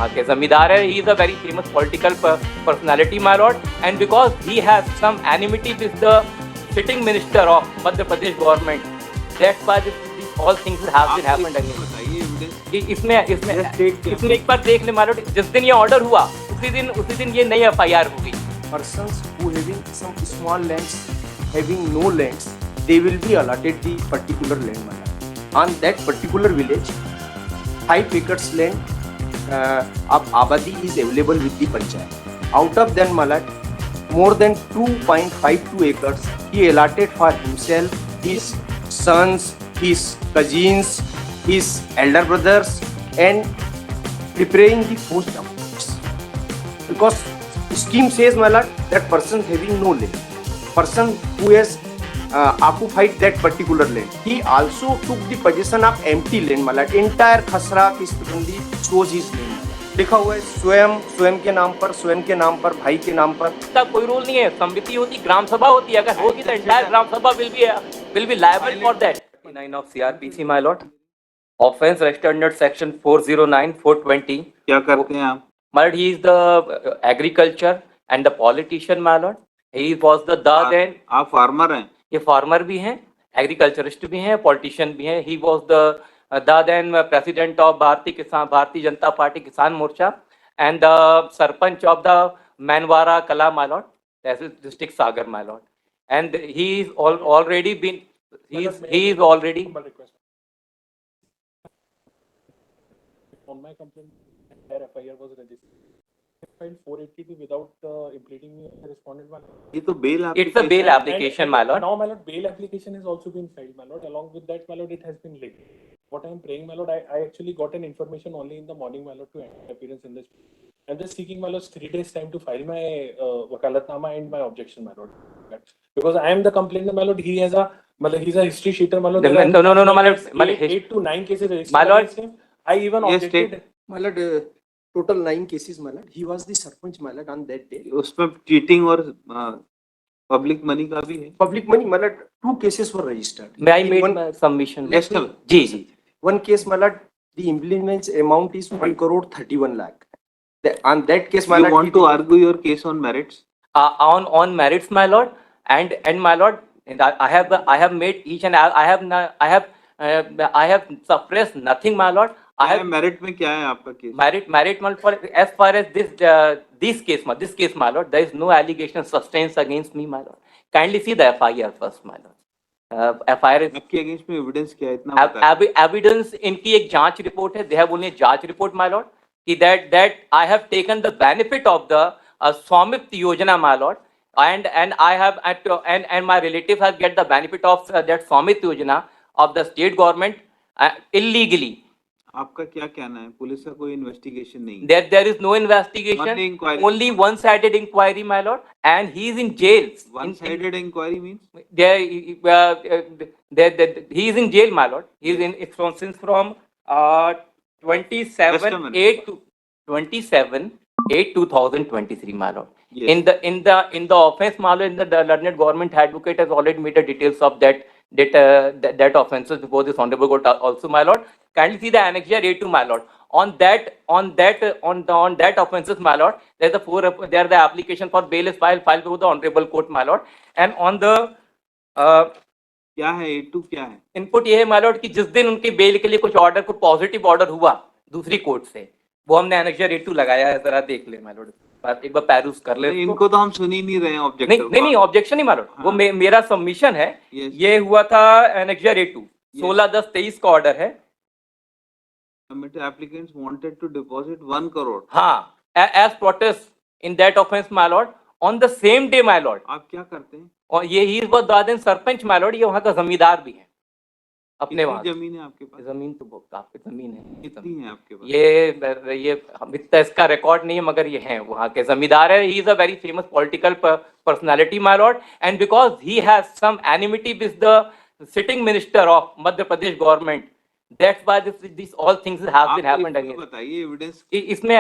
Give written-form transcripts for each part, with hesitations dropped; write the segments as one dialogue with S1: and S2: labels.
S1: वहाँ के जमींदार है. He is a very famous political personality, my lord, and because he has some enmity with the sitting minister of Madhya Pradesh government, that's why this all things have been happened again. इसमें एक बार देख ले my lord, जिस दिन ये order हुआ उसी दिन ये नई FIR हो गई.
S2: Persons who having some small lands, having no lands, they will be allotted the particular land, my lord. On that particular village, 5 acres land of Abadi is available with the panchayat. Out of them, my lord, more than 2.52 acres he allotted for himself, his sons, his cousins, his elder brothers, and preparing the post office. Because scheme says, my lord, that person having no land, person who has occupied that particular land, he also took the possession of empty land, my lord. Entire खसरा किस्तबंदी shows his name. लिखा हुआ है स्वयं के नाम पर, भाई के नाम पर.
S1: इसका कोई रोल नहीं है. समिति होती, ग्राम सभा होती है. अगर होगी तो एंटायर ग्राम सभा will be liable for that. 9 of CRPC, my lord. Offense registered under section 409, 420.
S3: क्या करते हैं आप?
S1: My lord, he is the agriculture and the politician, my lord. He was the then.
S3: आप फार्मर हैं?
S1: ये फार्मर भी हैं, एग्रीकल्चरिस्ट भी हैं, पॉलिटिशियन भी हैं. He was the then president of Bharatiya Janata party किसान मोर्चा and the sarpanch of the Manwara Kala, my lord. That is district Sagar, my lord. And he is already been. He is already.
S4: On my complaint, their FIR was registered. I filed 482 without implementing me as a respondent.
S3: ये तो bail
S1: It's a bail application, my lord.
S4: Now, my lord, bail application has also been filed, my lord. Along with that, my lord, it has been late. What I am praying, my lord, I actually got an information only in the morning, my lord, to appearance in this. I'm just seeking, my lord, 3 days time to file my wakalatnama and my objection, my lord. Because I am the complainant, my lord. He has he's a history sheeter, my lord.
S1: No, my lord.
S4: 8 to 9 cases registered.
S1: My lord.
S4: I even objected.
S2: My lord, total 9 cases, my lord. He was the sarpanch, my lord, on that day.
S3: उसमें cheating और public money का भी है.
S2: Public money, my lord, 2 cases were registered.
S1: May I make my submission? Ji.
S2: One case, my lord, the implement amount is 1 crore 31 lakh. On that case, my
S3: You
S2: lord,
S3: want to argue your case on merits?
S1: On merits, my lord, and my lord, I have made each and I have suppressed nothing, my lord.
S3: merit में क्या है आपका case?
S1: Merit, my lord, for as far as this case, my lord, there is no allegation sustained against me, my lord. Kindly see the FIR first, my lord. FIR is
S3: आपके against में evidence क्या है इतना बता?
S1: Evidence इनकी एक जांच report है. They have only जांच report, my lord. That I have taken the benefit of the Swamit Yojana, my lord, and I have and my relative has get the benefit of that Swamit Yojana of the state government illegally.
S3: आपका क्या कहना है? Police का कोई investigation नहीं?
S1: There is no investigation.
S3: Only inquiry.
S1: Only one-sided inquiry, my lord, and he is in jail.
S3: One-sided inquiry means?
S1: He is in jail, my lord. He is in since from 27/8/2023, my lord.
S3: Yes.
S1: In the offense, my lord, the learned government advocate has already made the details of that offences before this honorable court also, my lord. Kindly see the annexure A2, my lord. On that offences, my lord, there the application for bail is filed before the honorable court, my lord. And on the
S3: क्या है A2 क्या है?
S1: Input ये है, my lord, कि जिस दिन उनके बेल के लिए कुछ पॉजिटिव ऑर्डर हुआ दूसरी कोर्ट से, वो हमने annexure A2 लगाया है. जरा देख ले, my lord, एक बार पैरूस कर ले.
S3: इनको तो हम सुन ही नहीं रहे हैं ऑब्जेक्टिव.
S1: नहीं ऑब्जेक्शन नहीं, my lord. वो मेरा सबमिशन है. ये हुआ था annexure A2, 16/10/23 का ऑर्डर है.
S3: Committee applicants wanted to deposit 1 crore.
S1: हाँ, as protest in that offense, my lord, on the same day, my lord.
S3: आप क्या करते हैं?
S1: और ये ही वो दादन सरपंच, my lord, ये वहाँ का जमींदार भी है. अपने वहाँ
S3: जमीन है आपके पास?
S1: जमीन तो काफी जमीन है.
S3: कितनी है आपके पास?
S1: ये इतना इसका रिकॉर्ड नहीं है, मगर ये है वहाँ के जमींदार है. He is a very famous political personality, my lord, and because he has some enmity with the sitting minister of Madhya Pradesh government, that's why this all things have been happened again.
S3: बताइए evidence.
S1: इसमें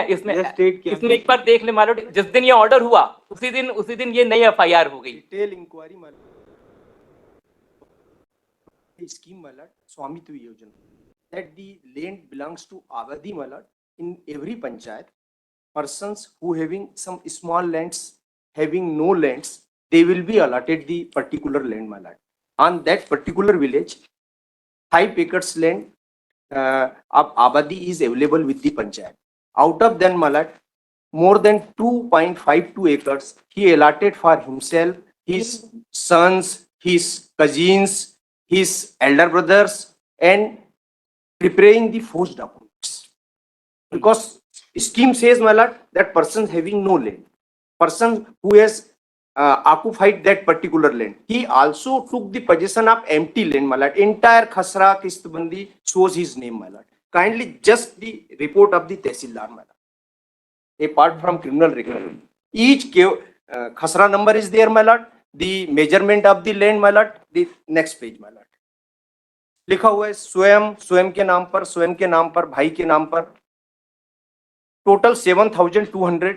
S1: एक बार देख ले, my lord, जिस दिन ये order हुआ उसी दिन ये नई FIR हो गई.
S2: Detail inquiry, my lord. Scheme, my lord, Swamitva Yojana, that the land belongs to Avadi, my lord. in every panchayat, persons who having some small lands, having no lands, they will be allotted the particular land, my lord. On that particular village, 5 acres land of Abadi is available with the panchayat. Out of them, my lord, more than 2.52 acres he allotted for himself, his sons, his cousins, his elder brothers, and preparing the forged documents. Because scheme says, my lord, that person having no land, person who has occupied that particular land, he also took the possession of empty land, my lord. Entire Khasra Kistbandi shows his name, my lord. Kindly just the report of the Tehsildar, my lord. Apart from criminal record, each Khasra number is there, my lord. The measurement of the land, my lord. The next page, my lord. लिखा हुआ है स्वयं के नाम पर, स्वयं के नाम पर, भाई के नाम पर, टोटल 7,200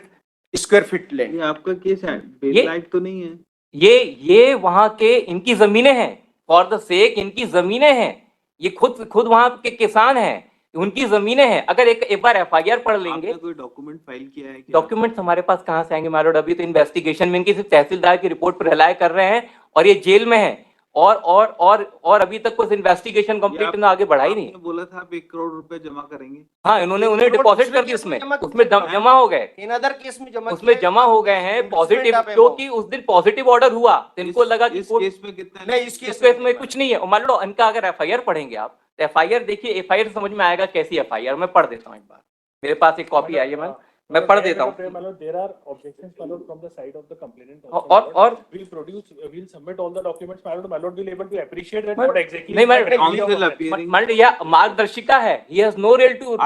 S2: स्क्वायर फीट लैंड।
S3: ये आपका केस है,
S1: ये-
S3: बेसलाइट तो नहीं है?
S1: ये वहां के इनकी जमीनें हैं, फॉर द सेक इनकी जमीनें हैं, ये खुद वहां के किसान हैं, उनकी जमीनें हैं। अगर एक बार एफआईआर पढ़ लेंगे,
S3: आपने कोई डॉक्यूमेंट फाइल किया है क्या?
S1: डॉक्यूमेंट्स हमारे पास कहां से आएंगे मारोड? अभी तो इन्वेस्टिगेशन में इनकी सिर्फ तहसीलदार की रिपोर्ट पर रिलाय कर रहे हैं और ये जेल में है और अभी तक कुछ इन्वेस्टिगेशन कंप्लीट ना आगे बढ़ा ही नहीं।
S3: आपने बोला था आप 1 करोड़ रुपए जमा करेंगे।
S1: हाँ, उन्हें डिपॉजिट कर दी, उसमें जमा हो गए,
S2: इन अदर केस में
S1: उसमें जमा हो गए हैं पॉजिटिव, क्योंकि उस दिन पॉजिटिव ऑर्डर हुआ तो इनको लगा कि
S3: इस केस में कितना?
S2: नहीं,
S1: इस केस में कुछ नहीं है। और मान लो इनका अगर एफआईआर पढ़ेंगे आप, तो एफआईआर देखिए, एफआईआर समझ में आएगा कैसी एफआईआर। मैं पढ़ देता हूँ एक बार, मेरे पास एक कॉपी आई है, मैं पढ़ देता हूँ।
S4: There are objections, my lord, from the side of the complainant.
S1: और
S4: we'll submit all the documents, my lord. My lord will able to appreciate that what exactly.
S1: नहीं,
S3: Council appearing.
S1: मान लो यह मार्गदर्शिका है, he has no role to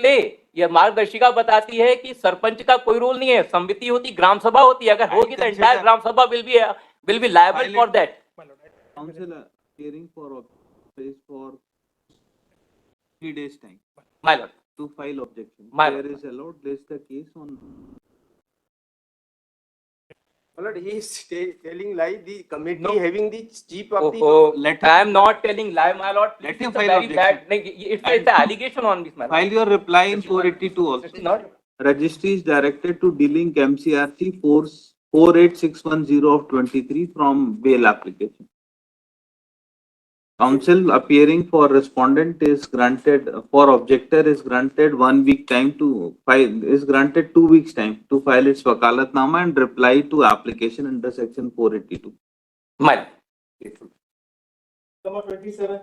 S1: play। यह मार्गदर्शिका बताती है कि सरपंच का कोई रोल नहीं है, समिति होती, ग्राम सभा होती है, अगर होगी तो एंटायर ग्राम सभा will be liable for that।
S3: Council hearing for 3 days time
S1: My lord,
S3: to file objection.
S1: My
S3: There
S1: lord.
S3: is allowed, list the case on.
S2: My lord, he is telling lie. The committee
S1: No.
S2: having the chief of the
S3: Let him-
S1: I am not telling lie, my lord.
S3: Let
S1: It's
S3: him
S1: a
S3: file
S1: very
S3: objection.
S1: bad, it's an allegation on this, my lord.
S3: File your reply in 482 also.
S1: It's not.
S3: Registry is directed to dealing MCRC 48610 of 23 from bail application. Counsel appearing for respondent is granted, for objector is granted 1 week time to file, is granted 2 weeks time to file its wakalatnama and reply to application under section 482.
S1: My lord.
S4: Number 27.